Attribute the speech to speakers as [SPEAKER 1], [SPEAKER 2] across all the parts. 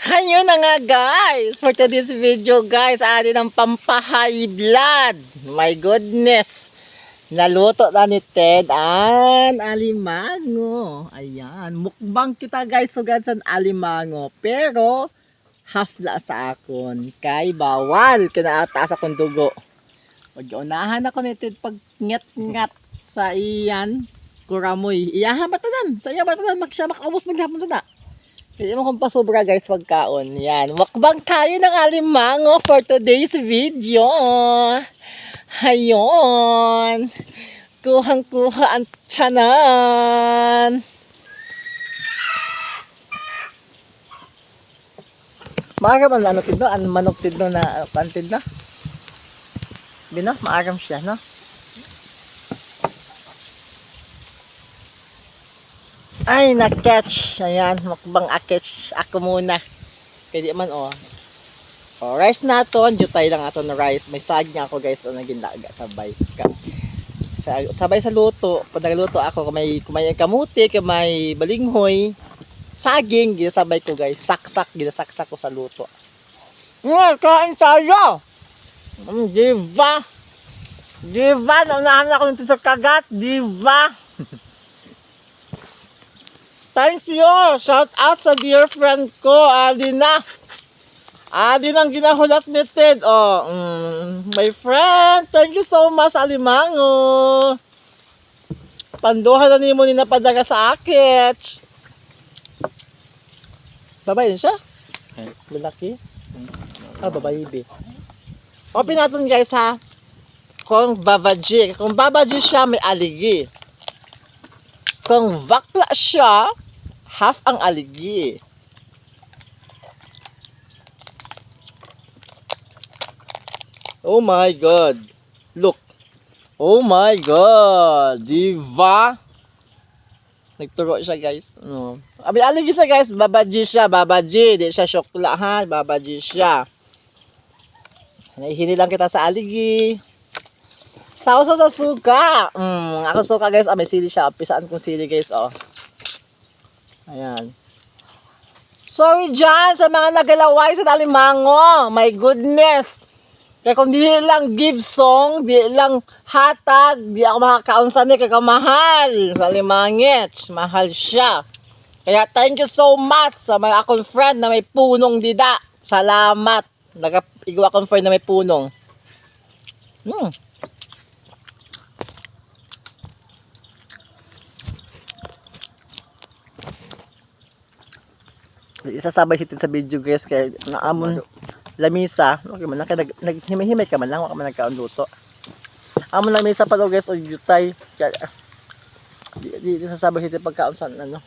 [SPEAKER 1] Ayun na nga guys, for today's video guys, ari ng pampahay blood. My goodness. Naluto na ni Ted ang alimango. Ayan, mukbang kita guys sugad sa alimango. Pero half la sa akon. Kay bawal kinaataas akong dugo. Mag-unahan ako ni Ted pag ngat-ngat sa iyan. Kuramoy. Iyahan batanan. Sa iya batanan magsya makaubos maghapon sa na. Hindi mo kung pasobra guys pagkaon. Yan. Mukbang tayo ng alimango for today's video. Hayon. Kuhang-kuha ang tiyanan. Maaram ang ano tidno? Ang manok tidno na pantid na? Bino? Maaram siya, no? Ay, na-catch. Ayan, mukbang a-catch. Ako muna. Kaya di man, oh. Oh, rice naton. Jutay lang ato na rice. May saging ako, guys. O, naging laga. Sabay. Sabay sa luto. Pag nagluto ako, kumay kamuti, kumay balinghoy. Saging, ginasabay ko, guys. Saksak, ginasaksak ko sa luto. Kain tayo! Diva! Diva! Naunahan ako nito sa kagat. Diva! Thank you! Shout out sa dear friend ko, Adina. Adina ang ginahulat ni Ted. Oh, my friend, thank you so much, alimango. Panduhan na nimo ni napadaga sa akit. Babae siya? Lalaki? Ah, babae, be. Open natin guys ha. Kung babaji. Kung babaji siya, may aligi. Kung bakla siya, half ang aligi. Oh my God. Look. Oh my God. Diva. Nagturo siya guys. No. Abi aligi siya guys. Babaji siya. Babaji. Di siya syokla ha. Babaji siya. Nahihini lang kita sa aligi. Sausaw sa suka. Ako suka guys. May sili siya. Pisaan kong sili guys. Oh. Ayan. Sorry dyan sa mga nagalaway sa alimango. My goodness. Kaya kung di lang give song, di lang hatag, di ako makakaunsan ni kakamahal sa alimangit. Mahal siya. Kaya thank you so much sa mga akong friend na may punong dida. Salamat. Nag-igwa akong friend na may punong. Isasabay hitin sa video guys kaya naamon lamisa okay man naghimay-himay ka man lang wala ka man nagkaon luto amon lamisa pa daw guys o yutay kaya di isasabay hitin pagkaon sa ano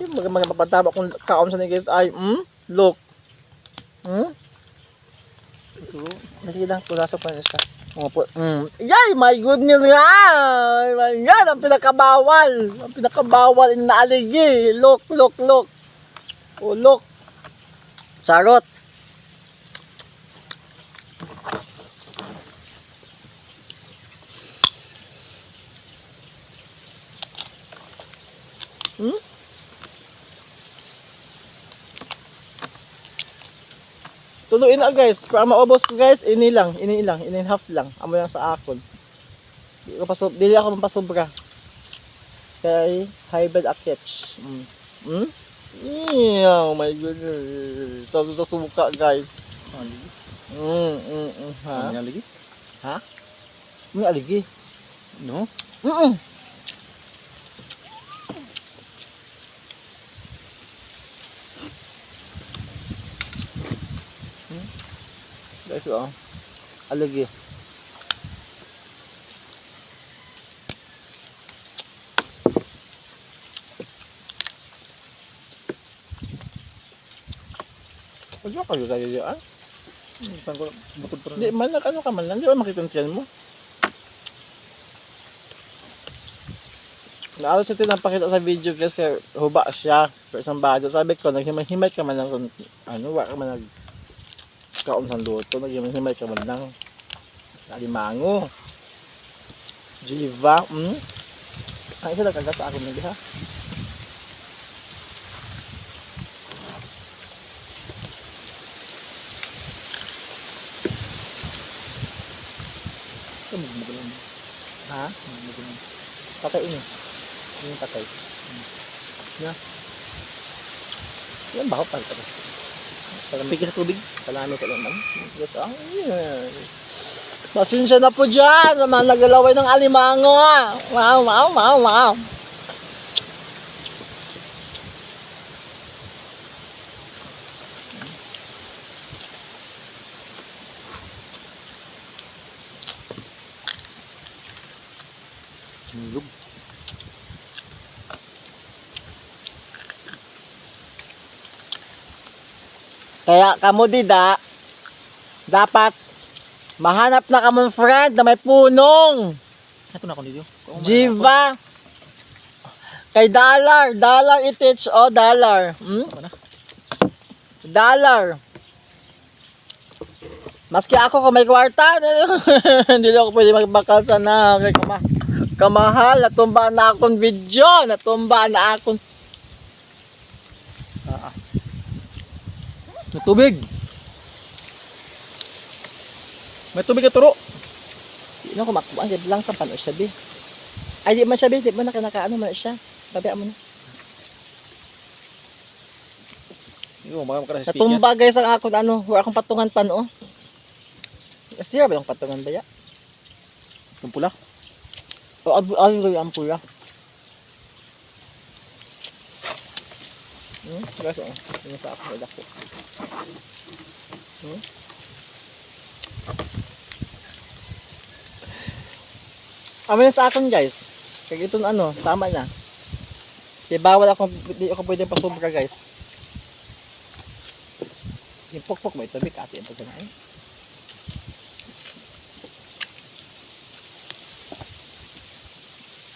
[SPEAKER 1] yung mga mapataba kung kaon sa ni guys ay look nakikita pulasok pa na siya. Yay, my goodness nga! My God, ang pinakabawal. Ang pinakabawal na aligi. Look, look, look. Oh, look. Charot. Tuluin na guys, para maubos ko guys, ini half lang, amo lang sa akon. Dili ako mapasobra. Kay hybrid aketch. Oh my goodness. Sa suka guys. Ha? May aligi? Ha? May aligi? No? Guys, oh. Aligi. Pagka kayo tayo dyan? Hindi, malag ano ka man lang. Di ba makita ang tiyan mo? Naalas ito napakita sa video guys kaya huba siya. Pero isang bado. Sabi ko, naghimay-himay ka man lang. Ano, wala ka man nag kaon sa luto, naging himay ka man lang alimango. Jiva. Ay, isa lang kagat sa akin nag ha. Ha? Patay ini. Ini patay. Ya. Yan baho pa ito. Palamig sa tubig. Palami ko lang. Yes, pasensya na po dyan sa mga nagalaway ng alimango. Wow, wow, wow, wow. Nilog. Kaya kamo dida, dapat mahanap na kamong friend na may punong.
[SPEAKER 2] Ito na ako dito.
[SPEAKER 1] Jiva. Kay dollar itich dollar. Dollar. Maski ako kung may kwarta, hindi ako pwede magbakal sana kay kamahal. Natumba na akong video, natumba na akong
[SPEAKER 2] Tubig. May tubig ka turo.
[SPEAKER 1] Di na ko makuha lang sa pano siya, bi. Ay, di man siya, bi. Di man nakanakaano man siya. Babayaan mo na.
[SPEAKER 2] Yo, makam ka na sa speaker.
[SPEAKER 1] Natumba guys ang akong wala akong patungan pano. Kasi ba yung patungan ba ya?
[SPEAKER 2] Yung pula.
[SPEAKER 1] O ang pula. Guys, ini sa ako dako. Amin sa akin guys. Kaya ito tama na. Kaya bawal ako, di ako pwede pasobra guys. Yung pokpok mo ito, bikati yung pasanayin.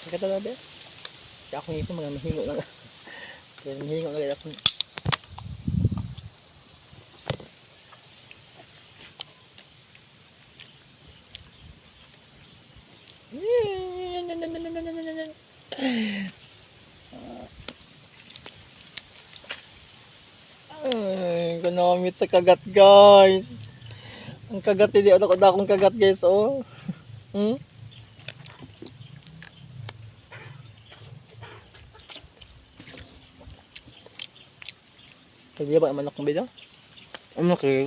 [SPEAKER 1] Kaya ito na ba? Kaya ako ngipin mga mahingo lang. Kaya mahingo lang ako. Economic sa kagat guys. Ang kagat hindi ako akong kagat guys Kaya ba naman akong bida? Ano kaya?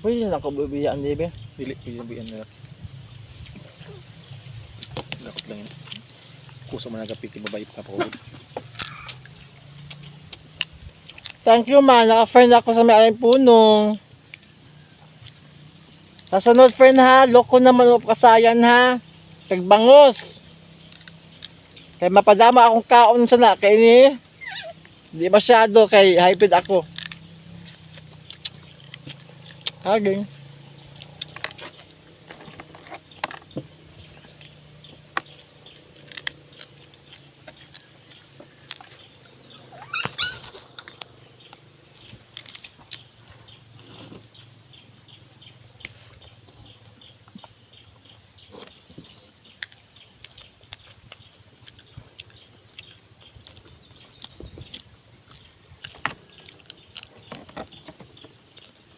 [SPEAKER 1] Pwede lang kabibiyaan di ba?
[SPEAKER 2] Dili, pilihan nila. Lakot lang yun. Kusa mo nagapiki, babayip ka pa ko.
[SPEAKER 1] Thank you man, naka-friend ako sa may aking punong. Sa sunod friend ha, loko naman o kasayan ha. Kagbangos. Kaya mapadama akong kaon sana, kaya ni di masyado kay hybrid ako. Haging.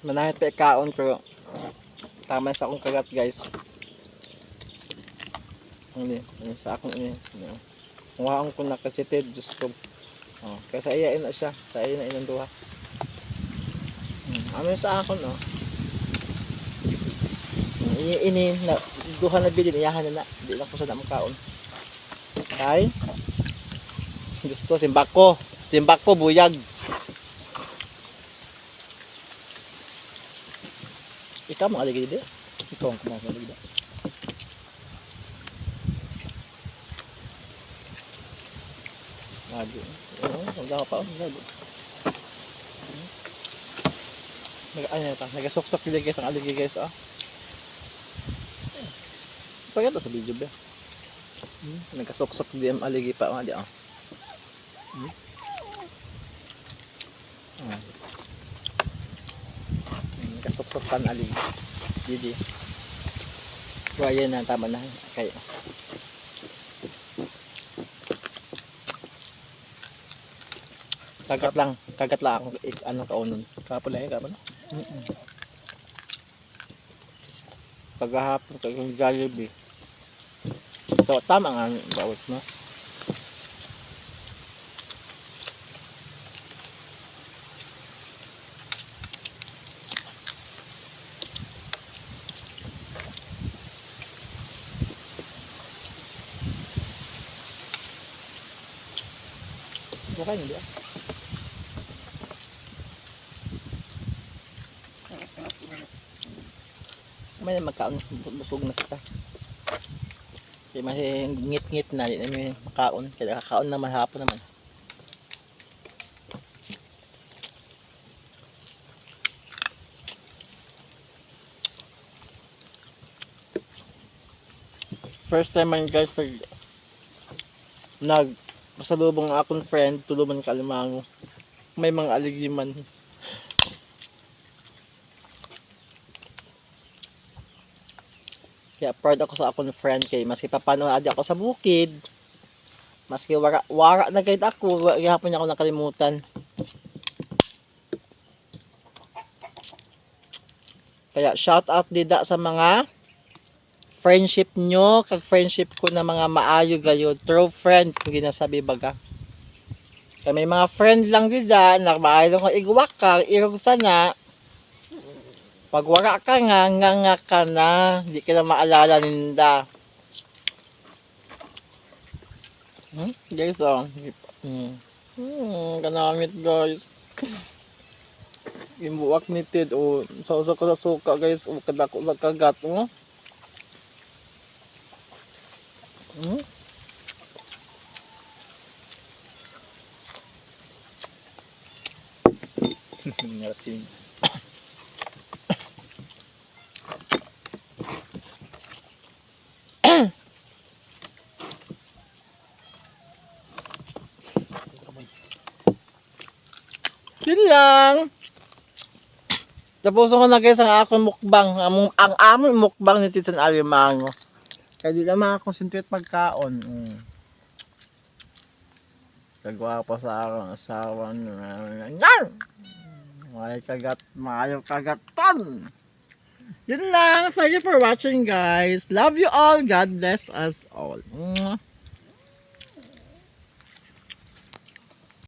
[SPEAKER 1] Manahit pa ikaon pero tama sa akong kagat guys. Hindi, sa akong ini. Kuhaan ko nakasited just ko. Kaya sa iyain na siya, sa iyain na inang duha. Amin sa akon ini na duha na bilin iyahan na di na ko sa makaon. Kay Diyos ko simbako buyag. Ikaw mga ligid di?
[SPEAKER 2] Ikaw ang kumakalig da.
[SPEAKER 1] Lagi. Wala pa lagi. Nagasok-sok nila guys ang aligi guys Pagkata sa video ba? Nagasok-sok nila ang aligi pa mga di suksukan alig. Didi. So, ayan na, tama na. Okay. Kagat lang ako, ano kaunon.
[SPEAKER 2] Kapala eh, kapala.
[SPEAKER 1] Kagahapon, kagang Jollibee. So, tama nga, bawat mo. Okay, hindi ah. May magkaon, busog na kita. Kasi mas ngit-ngit na, di namin makaon. Kaya kakaon naman hapon naman. First time man guys, pasalubong akong friend, tuluman Kalimango. May mga aligiman. Kaya proud ako sa akong friend kay maski papanood ako sa bukid. Maski wara na kahit ako, gihapon niya ako nakalimutan. Kaya shout out dida sa mga friendship nyo, kag friendship ko na mga maayo gayud, true friend kung ginasabi baga. Kaya may mga friend lang dida na maayo ko igwak ka, irog sana. Pag wala ka nga ka na, di ka na maalala ninda. Guys, oh. Kanamit guys. Imbuwak ni Ted, oh. Sausaw ko sa suka guys, oh. Kadako sa kagat, oh.
[SPEAKER 2] Narating.
[SPEAKER 1] Yun lang. Tapos ko na guys ang akong mukbang. Ang among mukbang ni Titan Alimango. Kaya di na makakonsentrate pagkaon. Kagwapo sa akong asawa. Yan! Maayo kagaton. Yun lang. Thank you for watching guys. Love you all. God bless us all.